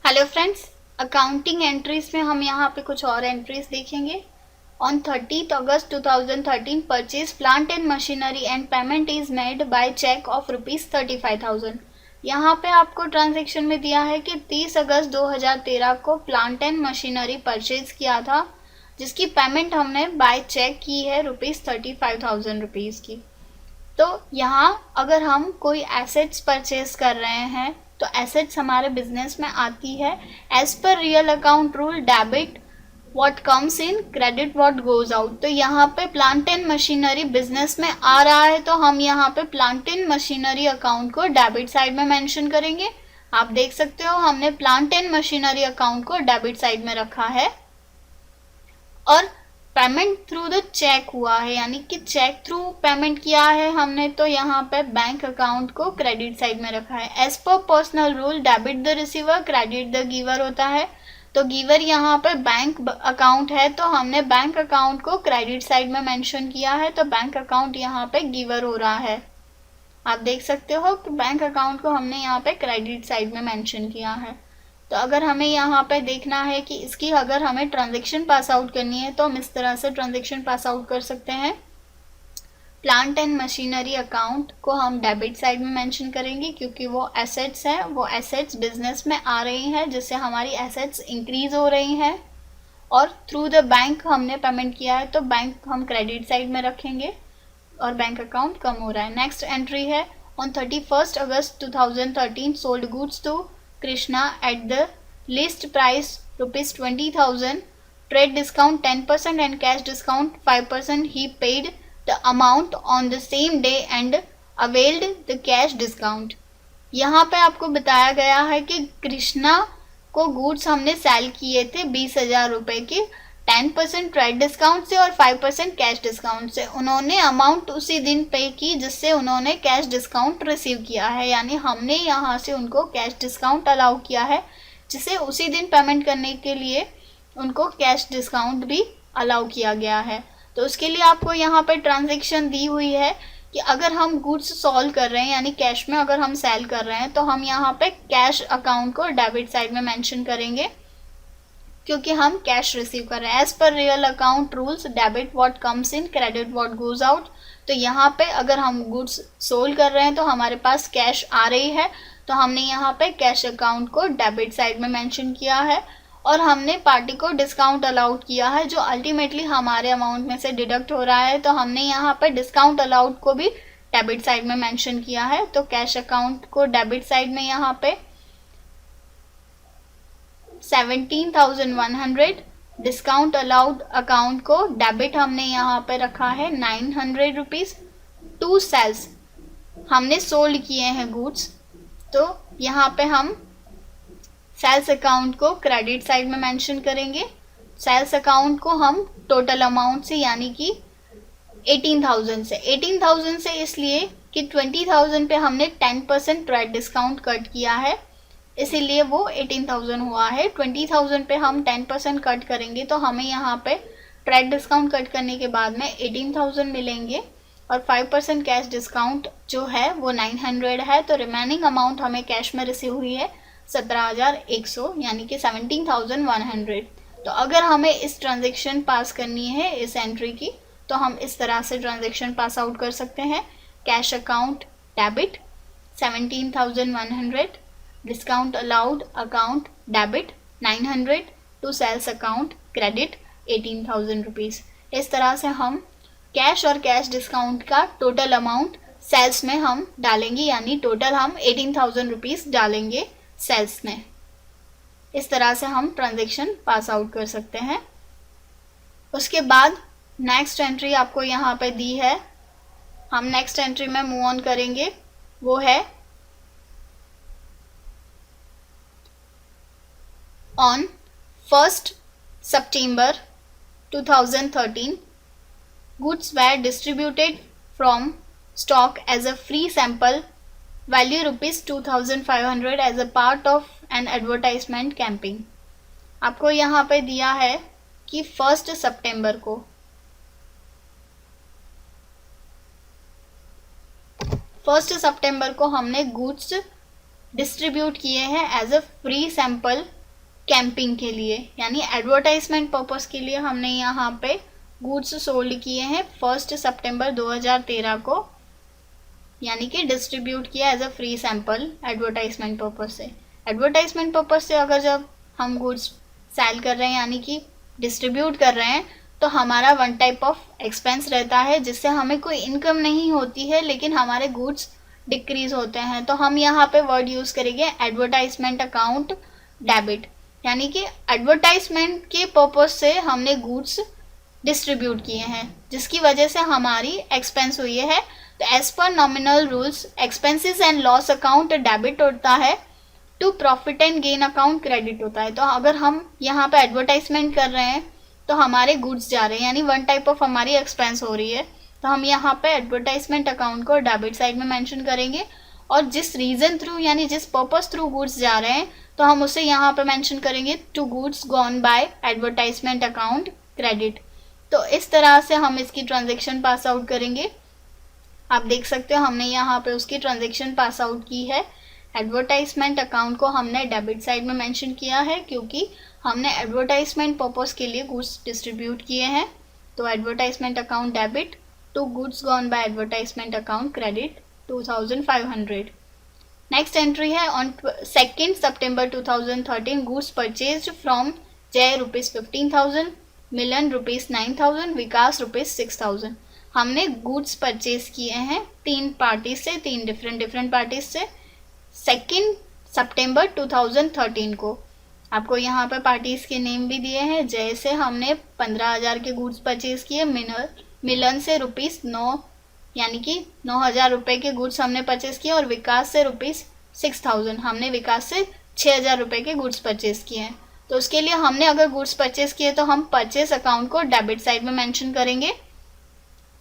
Hello friends, accounting entries में हम यहाँ पे कुछ और एंट्रीज देखेंगे। On 30th August 2013 purchase plant and machinery and payment is made by cheque of ₹35,000। यहाँ पे आपको ट्रांजेक्शन में दिया है कि 30 अगस्त 2013 को प्लांट एंड मशीनरी परचेज किया था, जिसकी पेमेंट हमने बाय चेक की है ₹35,000 की। तो यहाँ अगर हम कोई एसेट्स परचेज कर रहे हैं तो एसेट्स हमारे बिजनेस में आती है as per real account rule, debit what comes in, credit what goes out. तो यहाँ पे प्लांट एंड मशीनरी बिजनेस में आ रहा है तो हम यहाँ पे प्लांट एंड मशीनरी अकाउंट को डेबिट साइड में मेंशन करेंगे। आप देख सकते हो हमने प्लांट एंड मशीनरी अकाउंट को डेबिट साइड में रखा है और पेमेंट थ्रू द चेक हुआ है, यानी कि चेक थ्रू पेमेंट किया है हमने, तो यहाँ पे बैंक अकाउंट को क्रेडिट साइड में रखा है। As per personal rule, debit the receiver, credit the giver होता है। तो गिवर यहाँ पे बैंक अकाउंट है तो हमने बैंक अकाउंट को क्रेडिट साइड में मेंशन किया है, तो बैंक अकाउंट यहाँ पे गिवर हो रहा है। आप देख सकते हो कि बैंक अकाउंट को हमने यहाँ पे क्रेडिट साइड में मेंशन किया है। तो अगर हमें यहाँ पे देखना है कि इसकी अगर हमें ट्रांजैक्शन पास आउट करनी है तो हम इस तरह से ट्रांजैक्शन पास आउट कर सकते हैं। प्लांट एंड मशीनरी अकाउंट को हम डेबिट साइड में मेंशन करेंगे क्योंकि वो एसेट्स है, वो एसेट्स बिजनेस में आ रही हैं जिससे हमारी एसेट्स इंक्रीज हो रही हैं। और थ्रू द बैंक हमने पेमेंट किया है तो बैंक हम क्रेडिट साइड में रखेंगे और बैंक अकाउंट कम हो रहा है। नेक्स्ट एंट्री है on 31st August 2013 sold goods to Krishna at the list price ₹20,000, trade discount 10% and cash discount 5%. He paid the amount on the same day and availed the cash discount. यहाँ पे आपको बताया गया है कि कृष्णा को goods हमने सेल किए थे 20,000 रुपए के 10% ट्रेड डिस्काउंट से और 5% कैश डिस्काउंट से। उन्होंने अमाउंट उसी दिन पे की जिससे उन्होंने कैश डिस्काउंट रिसीव किया है, यानी हमने यहाँ से उनको कैश डिस्काउंट अलाउ किया है जिसे उसी दिन पेमेंट करने के लिए उनको कैश डिस्काउंट भी अलाउ किया गया है। तो उसके लिए आपको यहाँ पे ट्रांजेक्शन दी हुई है कि अगर हम गुड्स सॉल्व कर रहे हैं यानी कैश में अगर हम सेल कर रहे हैं तो हम यहाँ पे कैश अकाउंट को डेबिट साइड में मेंशन करेंगे क्योंकि हम कैश रिसीव कर रहे हैं। As per real account rules, debit what comes in, credit what goes out. तो यहाँ पे अगर हम गुड्स सोल्ड कर रहे हैं तो हमारे पास कैश आ रही है तो हमने यहाँ पे कैश अकाउंट को डेबिट साइड में मेंशन किया है और हमने पार्टी को डिस्काउंट अलाउड किया है जो अल्टीमेटली हमारे अमाउंट में से डिडक्ट हो रहा है, तो हमने यहाँ पे डिस्काउंट अलाउड को भी डेबिट साइड में मेंशन किया है। तो कैश अकाउंट को डेबिट साइड में यहाँ पे 17,100, डिस्काउंट अलाउड अकाउंट को डेबिट हमने यहाँ पे रखा है 900 रुपीज़। टू सेल्स हमने सोल्ड किए हैं गुड्स तो यहाँ पे हम सेल्स अकाउंट को क्रेडिट साइड में मेंशन करेंगे। सेल्स अकाउंट को हम टोटल अमाउंट से यानी कि 18,000 से इसलिए कि 20,000 पे हमने 10% ट्रेड डिस्काउंट कट किया है इसीलिए वो 18,000 हुआ है। 20,000 पे हम 10% कट करेंगे तो हमें यहाँ पे ट्रेड डिस्काउंट कट करने के बाद में 18,000 मिलेंगे और 5% कैश डिस्काउंट जो है वो 900 है, तो रिमेनिंग अमाउंट हमें कैश में रिसीव हुई है 17,100 यानी कि 17,100। तो अगर हमें इस ट्रांजेक्शन पास करनी है इस एंट्री की तो हम इस तरह से ट्रांजेक्शन पास आउट कर सकते हैं। Cash account debit 17,100, discount allowed account debit 900 to sales account credit 18,000 rupees. इस तरह से हम कैश और कैश डिस्काउंट का टोटल अमाउंट सेल्स में हम डालेंगे, यानी टोटल हम 18,000 रुपीज़ डालेंगे सेल्स में। इस तरह से हम ट्रांजेक्शन पास आउट कर सकते हैं। उसके बाद नेक्स्ट एंट्री आपको यहाँ पे दी है, हम नेक्स्ट एंट्री में मूव ऑन करेंगे, वो है On 1st September 2013, goods were distributed from stock as a free sample value ₹2,500 as a part of an advertisement campaign. आपको यहाँ पे दिया है कि 1 सितंबर को 1 सितंबर को हमने गुड्स डिस्ट्रीब्यूट किए हैं as a free sample camping के लिए, यानी एडवर्टाइजमेंट पर्पस के लिए हमने यहाँ पे गुड्स सोल्ड किए हैं 1 सितंबर 2013 को, यानी कि डिस्ट्रीब्यूट किया as a free sample advertisement purpose से। एडवर्टाइजमेंट पर्पस से अगर जब हम गुड्स सेल कर रहे हैं यानी कि डिस्ट्रीब्यूट कर रहे हैं तो हमारा वन टाइप ऑफ एक्सपेंस रहता है जिससे हमें कोई इनकम नहीं होती है लेकिन हमारे गुड्स डिक्रीज होते हैं। तो हम यहाँ पे वर्ड यूज़ करेंगे एडवर्टाइजमेंट अकाउंट डेबिट, यानी कि एडवर्टाइजमेंट के पर्पज से हमने गुड्स डिस्ट्रीब्यूट किए हैं जिसकी वजह से हमारी एक्सपेंस हुई है। तो as per nominal rules expenses and loss account debit होता है, to profit and gain account credit होता है। तो अगर हम यहाँ पे एडवर्टाइजमेंट कर रहे हैं तो हमारे गुड्स जा रहे हैं यानी वन टाइप ऑफ हमारी एक्सपेंस हो रही है, तो हम यहाँ पे एडवर्टाइजमेंट अकाउंट को डेबिट साइड में मेंशन करेंगे और जिस रीज़न थ्रू यानी जिस पर्पस थ्रू गुड्स जा रहे हैं तो हम उसे यहाँ पे मेंशन करेंगे to goods gone by advertisement account credit. तो इस तरह से हम इसकी ट्रांजेक्शन पास आउट करेंगे। आप देख सकते हो हमने यहाँ पे उसकी ट्रांजेक्शन पास आउट की है। एडवर्टाइजमेंट अकाउंट को हमने डेबिट साइड में मेंशन किया है क्योंकि हमने एडवर्टाइजमेंट पर्पस के लिए गुड्स डिस्ट्रीब्यूट किए हैं। तो advertisement account debit to goods gone by advertisement account credit 2500। Next entry है ऑन 2 सितंबर 2013 गुड्स परचेज्ड फ्रॉम जय ₹15,000, मिलन ₹9,000, विकास ₹6,000। हमने गुड्स परचेज किए हैं 3 पार्टी से, 3 डिफरेंट पार्टीज से 2 सितंबर 2013 को। आपको यहाँ पे पार्टीज के नेम भी दिए हैं। जय से हमने 15,000 के गुड्स परचेज किए, मिलन से ₹9 यानी कि 9,000 रुपये के गुड्स हमने परचेज किए और विकास से ₹6,000 हमने विकास से 6,000 रुपये के गुड्स परचेज किए हैं। तो उसके लिए हमने अगर गुड्स परचेज किए तो हम परचेज अकाउंट को डेबिट साइड में मेंशन करेंगे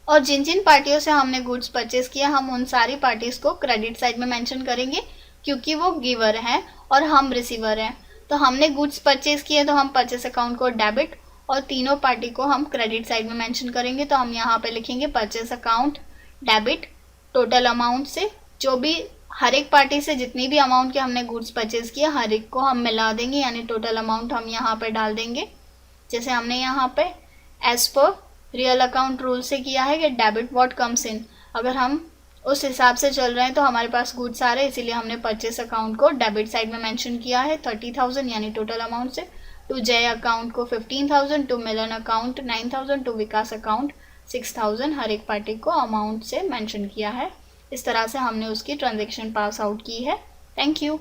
और जिन जिन पार्टियों से हमने गुड्स परचेज किया हम उन सारी पार्टीज को क्रेडिट साइड में मेंशन करेंगे क्योंकि वो गिवर हैं और हम रिसीवर हैं। तो हमने गुड्स परचेज किए तो हम परचेज अकाउंट को डेबिट और तीनों पार्टी को हम क्रेडिट साइड में मेंशन करेंगे। तो हम यहाँ पे लिखेंगे purchase account debit total amount से, जो भी हर एक पार्टी से जितनी भी अमाउंट के हमने गुड्स परचेज किया हर एक को हम मिला देंगे यानी टोटल अमाउंट हम यहाँ पे डाल देंगे। जैसे हमने यहाँ पे as per real account rule से किया है कि डेबिट व्हाट कम्स इन, अगर हम उस हिसाब से चल रहे हैं तो हमारे पास गुड्स आ रहे हैं इसीलिए हमने परचेस अकाउंट को डेबिट साइड में मेंशन किया है 30,000 यानी टोटल अमाउंट से, टू जय अकाउंट को 15,000, to Milan account 9,000, to Vikas account 6,000 हर एक पार्टी को अमाउंट से मेंशन किया है। इस तरह से हमने उसकी ट्रांजेक्शन पास आउट की है। Thank you.